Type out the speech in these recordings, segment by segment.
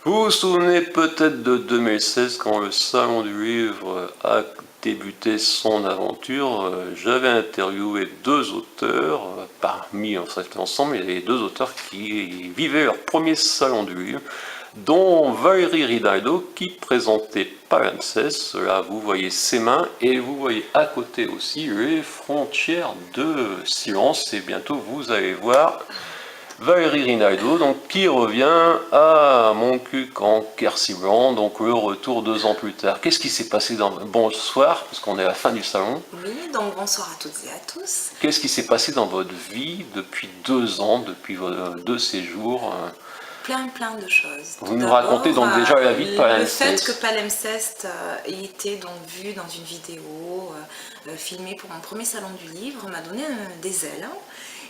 Vous vous souvenez peut-être de 2016 quand le Salon du Livre a débuté son aventure. J'avais interviewé deux auteurs, parmi en fait ensemble, il y avait deux auteurs qui vivaient leur premier Salon du Livre, dont Valérie Rinaldo qui présentait Palimpseste. Là, vous voyez ses mains et vous voyez à côté aussi les frontières de silence. Et bientôt, vous allez voir Valérie Rinaldo, donc, qui revient à Montcuq en Quercy Blanc, donc le retour 2 ans plus tard. Qu'est-ce qui s'est passé dans... Bonsoir, parce qu'on est à la fin du salon. Oui, donc bonsoir à toutes et à tous. Qu'est-ce qui s'est passé dans votre vie depuis 2 ans, depuis vos 2 séjours? Plein de choses. Vous Tout nous d'abord, racontez donc déjà la vie de le fait que Palimpseste. Palimpseste ait été donc vu dans une vidéo filmée pour mon premier salon du livre m'a donné des ailes.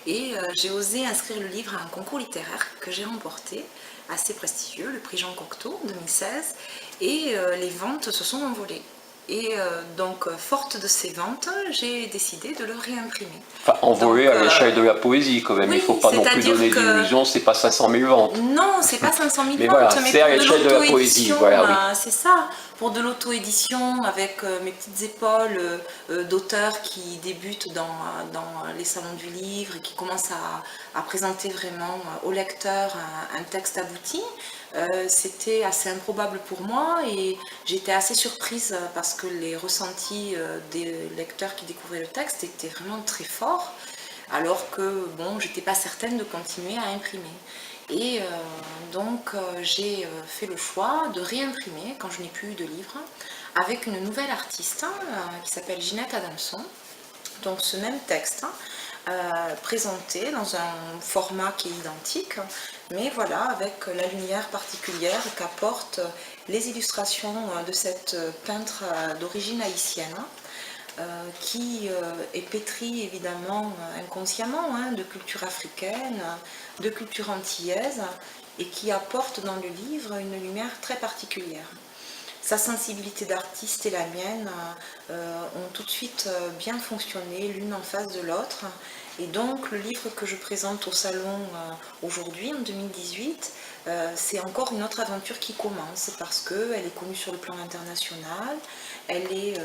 Et j'ai osé inscrire le livre à un concours littéraire que j'ai remporté, assez prestigieux, le prix Jean Cocteau 2016. Et les ventes se sont envolées. Et donc, forte de ces ventes, j'ai décidé de le réimprimer. Enfin, envolé Donc, à l'échelle de la poésie quand même. Il ne oui, faut pas non plus c'est-à-dire donner que d'illusions, c'est pas 500 000 ventes. non, c'est pas 500 000 Mais ventes, voilà, mais c'est à pour de l'échelle de la poésie, l'auto-édition, voilà, oui. c'est ça. Pour de l'auto-édition, avec mes petites épaules d'auteurs qui débutent dans les salons du livre et qui commencent à présenter vraiment au lecteur un texte abouti, c'était assez improbable pour moi et j'étais assez surprise parce que les ressentis des lecteurs qui découvraient le texte étaient vraiment très forts, alors que bon, j'étais pas certaine de continuer à imprimer. Et donc j'ai fait le choix de réimprimer quand je n'ai plus eu de livre avec une nouvelle artiste qui s'appelle Ginette Adamson. Donc ce même texte présenté dans un format qui est identique, mais voilà, avec la lumière particulière qu'apportent les illustrations de cette peintre d'origine haïtienne, qui est pétrie évidemment inconsciemment de culture africaine, de culture antillaise, et qui apporte dans le livre une lumière très particulière. Sa sensibilité d'artiste et la mienne ont tout de suite bien fonctionné l'une en face de l'autre. Et donc le livre que je présente au salon aujourd'hui, en 2018, c'est encore une autre aventure qui commence parce qu'elle est connue sur le plan international. Elle est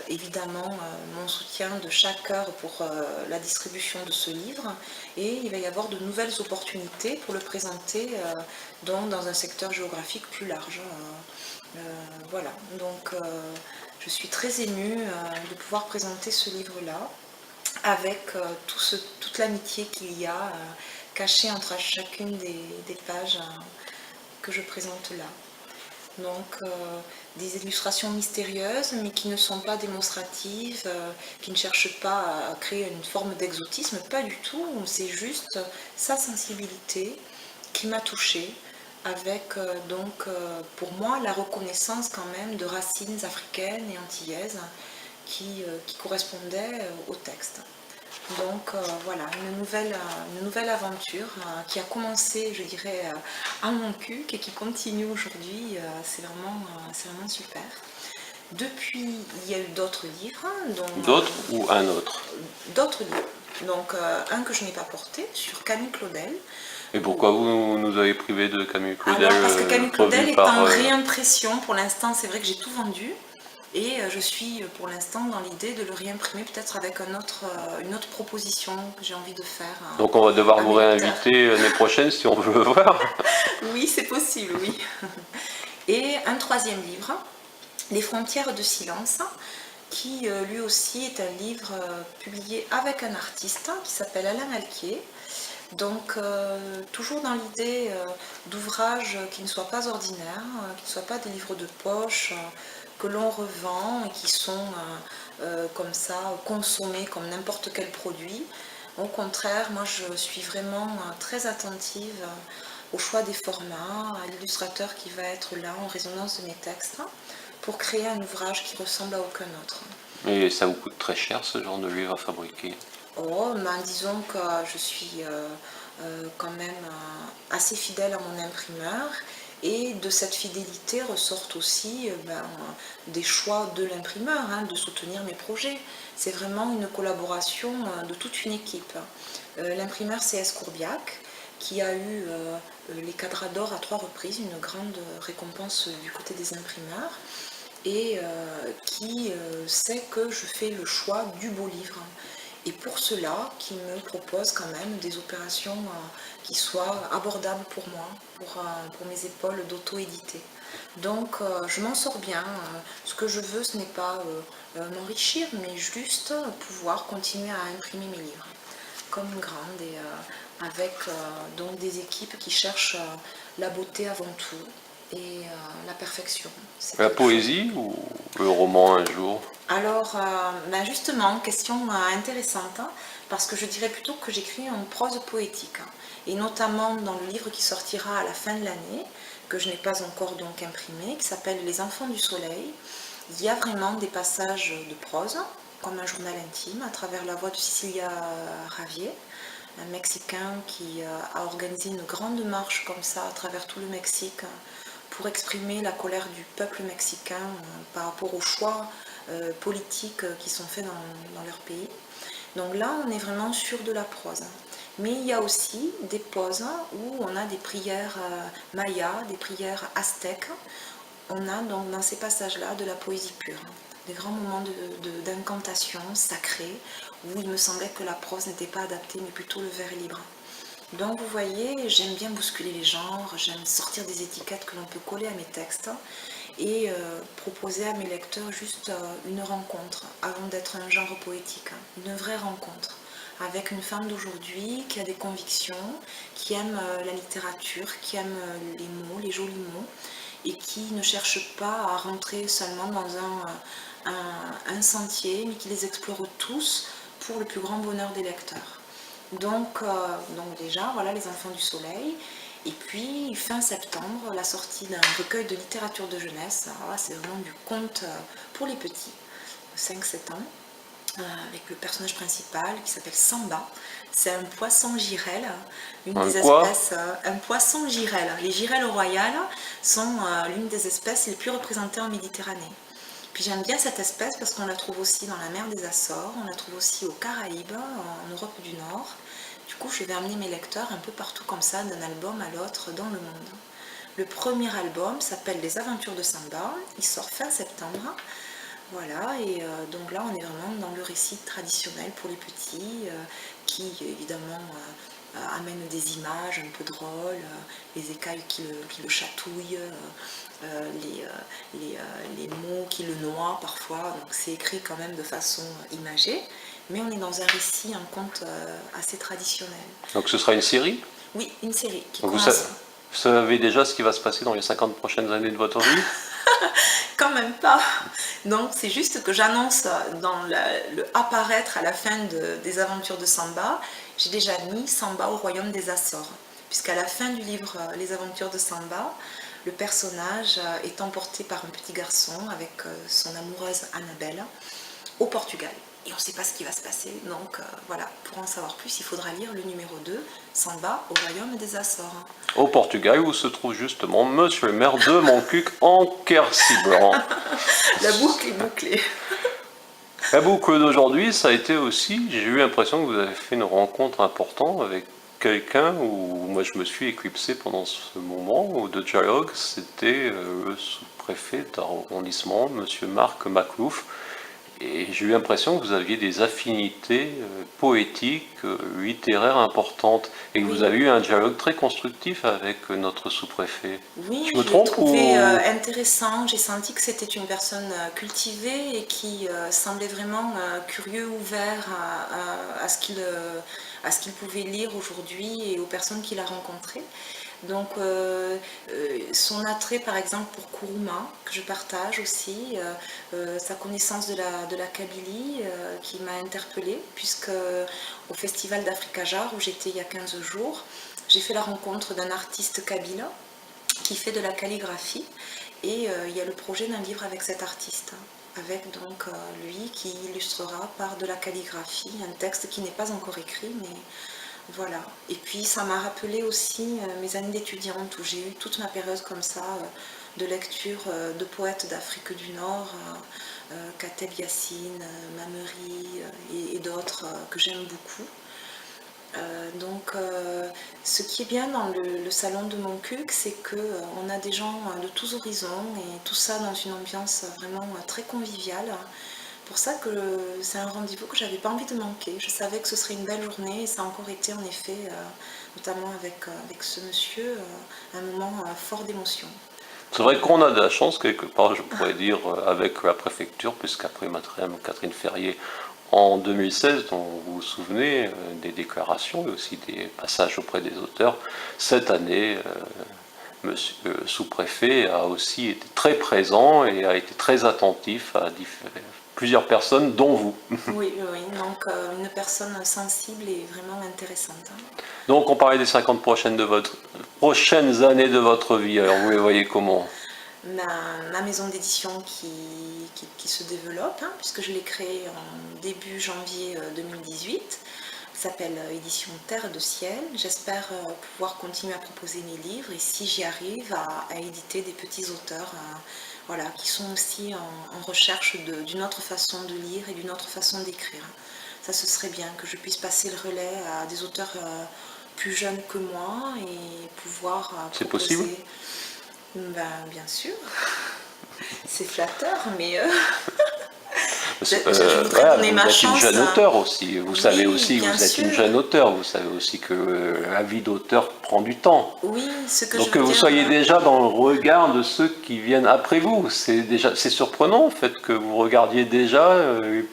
évidemment mon soutien de chaque heure pour la distribution de ce livre. Et il va y avoir de nouvelles opportunités pour le présenter dans un secteur géographique plus large. Voilà, donc je suis très émue de pouvoir présenter ce livre-là avec toute l'amitié qu'il y a cachée entre chacune des pages que je présente là. Donc des illustrations mystérieuses mais qui ne sont pas démonstratives, qui ne cherchent pas à créer une forme d'exotisme, pas du tout, c'est juste sa sensibilité qui m'a touchée avec donc pour moi la reconnaissance quand même de racines africaines et antillaises qui correspondaient au texte. Donc voilà, une nouvelle aventure qui a commencé, je dirais, à Montcuq et qui continue aujourd'hui. C'est vraiment super. Depuis, il y a eu d'autres livres. D'autres ou un autre? D'autres livres. Donc un que je n'ai pas porté, sur Camille Claudel. Et pourquoi vous nous avez privé de Camille Claudel, Alors, parce que Camille Claudel revu est par... en réimpression. Pour l'instant, c'est vrai que j'ai tout vendu. Et je suis pour l'instant dans l'idée de le réimprimer peut-être avec une autre proposition que j'ai envie de faire. Donc on va devoir vous mes lecteurs. réinviter l'année prochaine si on veut le voir. Oui, c'est possible, oui. Et un troisième livre, Les frontières de silence, qui lui aussi est un livre publié avec un artiste qui s'appelle Alain Alquier. Donc toujours dans l'idée d'ouvrages qui ne soient pas ordinaires, qui ne soient pas des livres de poche que l'on revend et qui sont comme ça consommés comme n'importe quel produit. Au contraire, moi je suis vraiment très attentive au choix des formats, à l'illustrateur qui va être là en résonance de mes textes pour créer un ouvrage qui ressemble à aucun autre. Et ça vous coûte très cher ce genre de livre à fabriquer? Oh, ben, disons que je suis quand même assez fidèle à mon imprimeur et de cette fidélité ressortent aussi des choix de l'imprimeur, de soutenir mes projets. C'est vraiment une collaboration de toute une équipe. L'imprimeur c'est S. Courbiac, qui a eu les Cadras d'Or à 3 reprises, une grande récompense du côté des imprimeurs, et qui sait que je fais le choix du beau livre. Et pour cela, qui me propose quand même des opérations qui soient abordables pour moi, pour mes épaules d'auto-éditer. Donc je m'en sors bien. Ce que je veux, ce n'est pas m'enrichir, mais juste pouvoir continuer à imprimer mes livres comme une grande, et avec donc des équipes qui cherchent la beauté avant tout et la perfection. C'est La quelque chose. poésie ou le roman un jour? Alors, ben justement, question intéressante, hein, parce que je dirais plutôt que j'écris en prose poétique, hein, et notamment dans le livre qui sortira à la fin de l'année, que je n'ai pas encore donc imprimé, qui s'appelle Les Enfants du Soleil. Il y a vraiment des passages de prose, comme un journal intime, à travers la voix de Cecilia Ravier, un Mexicain qui a organisé une grande marche comme ça à travers tout le Mexique pour exprimer la colère du peuple mexicain par rapport aux choix politiques qui sont faits dans leur pays. Donc là, on est vraiment sur de la prose. Mais il y a aussi des pauses où on a des prières mayas, des prières aztèques. On a donc dans ces passages-là de la poésie pure, des grands moments d'incantation sacrée, où il me semblait que la prose n'était pas adaptée, mais plutôt le vers libre. Donc vous voyez, j'aime bien bousculer les genres, j'aime sortir des étiquettes que l'on peut coller à mes textes et proposer à mes lecteurs juste une rencontre avant d'être un genre poétique, une vraie rencontre avec une femme d'aujourd'hui qui a des convictions, qui aime la littérature, qui aime les mots, les jolis mots, et qui ne cherche pas à rentrer seulement dans un sentier, mais qui les explore tous pour le plus grand bonheur des lecteurs. Donc déjà, voilà Les Enfants du Soleil. Et puis, fin septembre, la sortie d'un recueil de littérature de jeunesse. Alors là, c'est vraiment du conte pour les petits, 5-7 ans, avec le personnage principal qui s'appelle Samba. C'est un poisson girelle, une Un des quoi? espèces, un poisson girelle. Les girelles royales sont l'une des espèces les plus représentées en Méditerranée. Puis j'aime bien cette espèce parce qu'on la trouve aussi dans la mer des Açores, on la trouve aussi aux Caraïbes, en Europe du Nord. Du coup, je vais amener mes lecteurs un peu partout comme ça, d'un album à l'autre dans le monde. Le premier album s'appelle Les Aventures de Samba, il sort fin septembre. Voilà, et donc là on est vraiment dans le récit traditionnel pour les petits, qui évidemment amène des images un peu drôles, les écailles qui le chatouillent, les mots qui le noient parfois, donc c'est écrit quand même de façon imagée, mais on est dans un récit, un conte assez traditionnel. Donc ce sera une série? Oui, une série qui Donc commence. vous savez déjà ce qui va se passer dans les 50 prochaines années de votre vie? Quand même pas. Donc c'est juste que j'annonce dans le apparaître à la fin des aventures de Samba, j'ai déjà mis Samba au royaume des Açores. Puisqu'à la fin du livre Les aventures de Samba, le personnage est emporté par un petit garçon avec son amoureuse Annabelle au Portugal. Et on ne sait pas ce qui va se passer. Donc voilà, pour en savoir plus, il faudra lire le numéro 2, Samba au royaume des Açores. Au Portugal, où se trouve justement Monsieur le maire de Montcuq en Quercy blanc. La boucle est bouclée. La boucle d'aujourd'hui, ça a été aussi, j'ai eu l'impression que vous avez fait une rencontre importante avec quelqu'un où moi je me suis éclipsé pendant ce moment de dialogue, c'était le sous-préfet d'arrondissement, Monsieur Marc Maclouf. Et j'ai eu l'impression que vous aviez des affinités poétiques, littéraires importantes, et que vous Oui. avez eu un dialogue très constructif avec notre sous-préfet. Oui, Je me je l'ai trompe trouvé ou... intéressant. J'ai senti que c'était une personne cultivée et qui semblait vraiment curieux, ouvert à ce qu'il pouvait lire aujourd'hui et aux personnes qu'il a rencontrées. Donc son attrait par exemple pour Kourouma, que je partage aussi, sa connaissance de la Kabylie qui m'a interpellée, puisque au Festival d'Africa Jar où j'étais il y a 15 jours, j'ai fait la rencontre d'un artiste kabyle qui fait de la calligraphie, et il y a le projet d'un livre avec cet artiste, avec donc lui qui illustrera par de la calligraphie un texte qui n'est pas encore écrit, mais voilà. Et puis ça m'a rappelé aussi mes années d'étudiante où j'ai eu toute ma période comme ça de lecture de poètes d'Afrique du Nord, Kateb Yassine, Mameri et d'autres que j'aime beaucoup. Ce qui est bien dans le salon de Montcuq, c'est qu'on a des gens de tous horizons et tout ça dans une ambiance vraiment très conviviale. Pour ça que c'est un rendez-vous que j'avais pas envie de manquer. Je savais que ce serait une belle journée et ça a encore été en effet, notamment avec ce monsieur, un moment fort d'émotion. C'est vrai qu'on a de la chance quelque part, je pourrais dire, avec la préfecture, puisqu'après Madame Catherine Ferrier, en 2016, dont vous vous souvenez, des déclarations et aussi des passages auprès des auteurs, cette année, Monsieur le sous-préfet a aussi été très présent et a été très attentif à plusieurs personnes, dont vous. Oui, oui, donc une personne sensible et vraiment intéressante. Donc on parlait des 50 prochaines années de votre vie, alors vous les voyez comment? Ma maison d'édition qui se développe, puisque je l'ai créée en début janvier 2018, s'appelle Édition Terre de Ciel. J'espère pouvoir continuer à proposer mes livres et si j'y arrive à éditer des petits auteurs voilà, qui sont aussi en recherche d'une autre façon de lire et d'une autre façon d'écrire. Ça, ce serait bien que je puisse passer le relais à des auteurs plus jeunes que moi et pouvoir C'est proposer... possible? Ben, bien sûr, c'est flatteur, mais je Voilà, voudrais donner ma vous êtes chance. une jeune auteure aussi. Vous savez Oui, aussi que bien vous êtes une sûr. jeune auteure. Vous savez aussi que la vie d'auteur prend du temps. Oui, ce que Donc je que veux vous dire, soyez déjà dans le regard de ceux qui viennent après vous, c'est surprenant en fait que vous regardiez déjà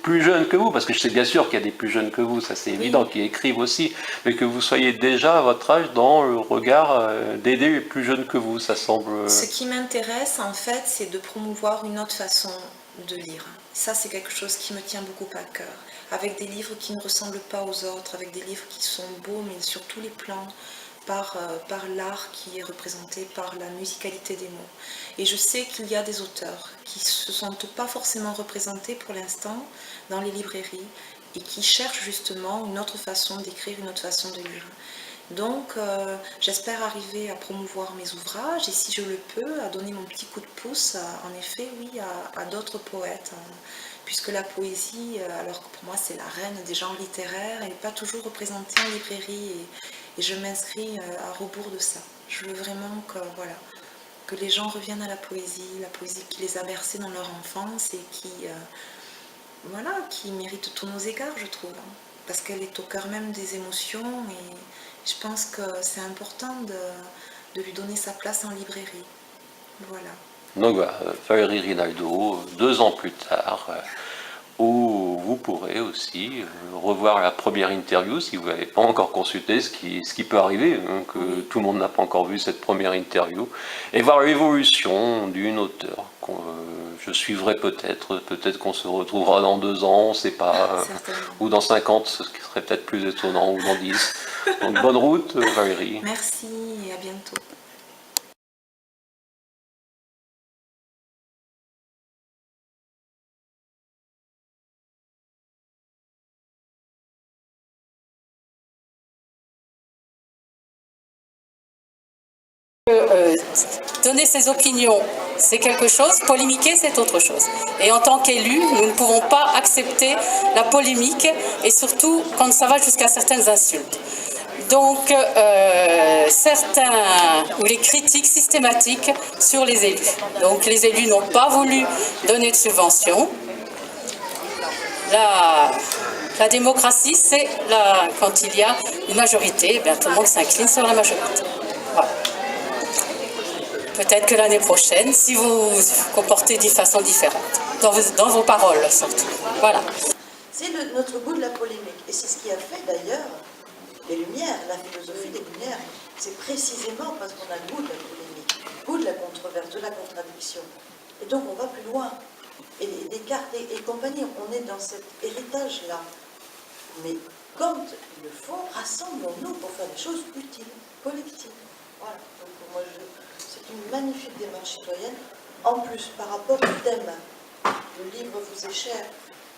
plus jeunes que vous, parce que je sais bien sûr qu'il y a des plus jeunes que vous, ça c'est Oui. évident, qui écrivent aussi, mais que vous soyez déjà à votre âge dans le regard d'aider les plus jeunes que vous, ça semble. Ce qui m'intéresse en fait, c'est de promouvoir une autre façon de lire. Ça, c'est quelque chose qui me tient beaucoup à cœur. Avec des livres qui ne ressemblent pas aux autres, avec des livres qui sont beaux, mais sur tous les plans, par l'art qui est représenté, par la musicalité des mots. Et je sais qu'il y a des auteurs qui ne se sentent pas forcément représentés pour l'instant dans les librairies et qui cherchent justement une autre façon d'écrire, une autre façon de lire. Donc, j'espère arriver à promouvoir mes ouvrages et si je le peux, à donner mon petit coup de pouce, en effet, oui, à d'autres poètes. Puisque la poésie, alors que pour moi c'est la reine des genres littéraires, elle n'est pas toujours représentée en librairie et je m'inscris à rebours de ça. Je veux vraiment que, voilà, que les gens reviennent à la poésie qui les a bercés dans leur enfance et voilà, qui mérite tous nos égards, je trouve. Parce qu'elle est au cœur même des émotions et je pense que c'est important de lui donner sa place en librairie. Voilà. Donc voilà, Valérie Rinaldo, 2 ans plus tard, où vous pourrez aussi revoir la première interview si vous n'avez pas encore consulté, ce qui peut arriver, que tout le monde n'a pas encore vu cette première interview, et voir l'évolution d'une auteure. Je suivrai peut-être qu'on se retrouvera dans 2 ans, on ne sait pas, ou dans 50, ce qui serait peut-être plus étonnant, ou dans 10. Donc bonne route Valérie. Merci et à bientôt. Donner ses opinions, c'est quelque chose, polémiquer, c'est autre chose. Et en tant qu'élus, nous ne pouvons pas accepter la polémique, et surtout quand ça va jusqu'à certaines insultes. Donc, ou les critiques systématiques sur les élus. Donc, les élus n'ont pas voulu donner de subventions. La démocratie, c'est quand il y a une majorité, eh bien, tout le monde s'incline sur la majorité. Voilà. Peut-être que l'année prochaine, si vous vous comportez d'une façon différente, dans vos paroles surtout. Voilà. C'est notre goût de la polémique. Et c'est ce qui a fait d'ailleurs les Lumières, la philosophie des Lumières. C'est précisément parce qu'on a le goût de la polémique, le goût de la controverse, de la contradiction. Et donc on va plus loin. Et Descartes et compagnie, on est dans cet héritage-là. Mais quand il le faut, rassemblons-nous pour faire des choses utiles, collectives. Voilà. Donc moi, c'est une magnifique démarche citoyenne. En plus, par rapport au thème, le livre vous est cher.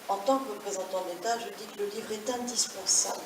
En tant que représentant de l'État, je dis que le livre est indispensable.